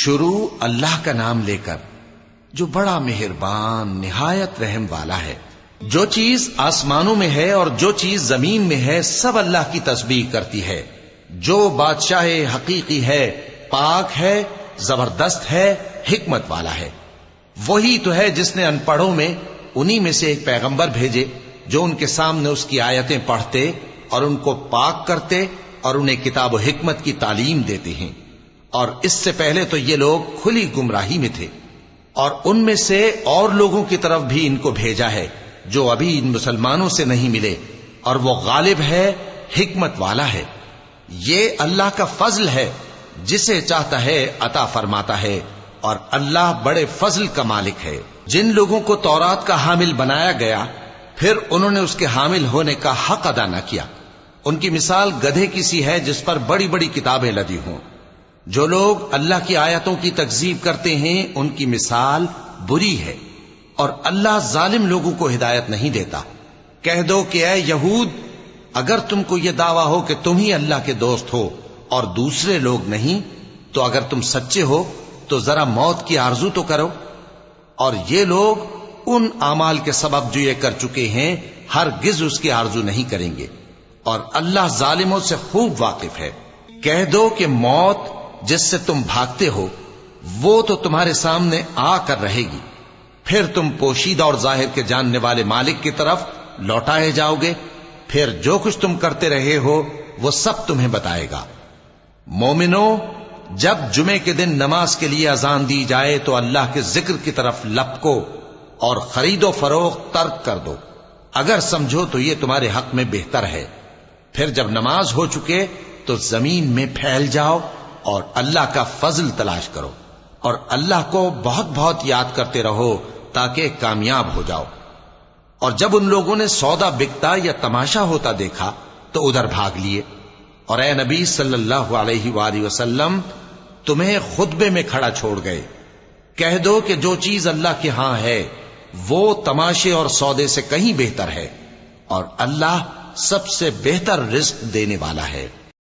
شروع اللہ کا نام لے کر جو بڑا مہربان نہایت رحم والا ہے۔ جو چیز آسمانوں میں ہے اور جو چیز زمین میں ہے سب اللہ کی تسبیح کرتی ہے۔ جو بادشاہ حقیقی ہے، پاک ہے، زبردست ہے، حکمت والا ہے۔ وہی تو ہے جس نے ان پڑھوں میں انہی میں سے ایک پیغمبر بھیجے جو ان کے سامنے اس کی آیتیں پڑھتے اور ان کو پاک کرتے اور انہیں کتاب و حکمت کی تعلیم دیتے ہیں۔ اور اس سے پہلے تو یہ لوگ کھلی گمراہی میں تھے، اور ان میں سے اور لوگوں کی طرف بھی ان کو بھیجا ہے جو ابھی ان مسلمانوں سے نہیں ملے، اور وہ غالب ہے، حکمت والا ہے۔ یہ اللہ کا فضل ہے، جسے چاہتا ہے عطا فرماتا ہے، اور اللہ بڑے فضل کا مالک ہے۔ جن لوگوں کو تورات کا حامل بنایا گیا پھر انہوں نے اس کے حامل ہونے کا حق ادا نہ کیا، ان کی مثال گدھے کی سی ہے جس پر بڑی بڑی کتابیں لدی ہوں۔ جو لوگ اللہ کی آیتوں کی تکذیب کرتے ہیں ان کی مثال بری ہے، اور اللہ ظالم لوگوں کو ہدایت نہیں دیتا۔ کہہ دو کہ اے یہود، اگر تم کو یہ دعویٰ ہو کہ تم ہی اللہ کے دوست ہو اور دوسرے لوگ نہیں، تو اگر تم سچے ہو تو ذرا موت کی آرزو تو کرو۔ اور یہ لوگ ان اعمال کے سبب جو یہ کر چکے ہیں ہرگز اس کی آرزو نہیں کریں گے، اور اللہ ظالموں سے خوب واقف ہے۔ کہہ دو کہ موت جس سے تم بھاگتے ہو وہ تو تمہارے سامنے آ کر رہے گی، پھر تم پوشیدہ اور ظاہر کے جاننے والے مالک کی طرف لوٹائے جاؤ گے، پھر جو کچھ تم کرتے رہے ہو وہ سب تمہیں بتائے گا۔ مومنو، جب جمعے کے دن نماز کے لیے اذان دی جائے تو اللہ کے ذکر کی طرف لپکو اور خرید و فروخت ترک کر دو، اگر سمجھو تو یہ تمہارے حق میں بہتر ہے۔ پھر جب نماز ہو چکے تو زمین میں پھیل جاؤ اور اللہ کا فضل تلاش کرو، اور اللہ کو بہت بہت یاد کرتے رہو تاکہ کامیاب ہو جاؤ۔ اور جب ان لوگوں نے سودا بکتا یا تماشا ہوتا دیکھا تو ادھر بھاگ لیے، اور اے نبی صلی اللہ علیہ وآلہ وسلم تمہیں خطبے میں کھڑا چھوڑ گئے۔ کہہ دو کہ جو چیز اللہ کے ہاں ہے وہ تماشے اور سودے سے کہیں بہتر ہے، اور اللہ سب سے بہتر رزق دینے والا ہے۔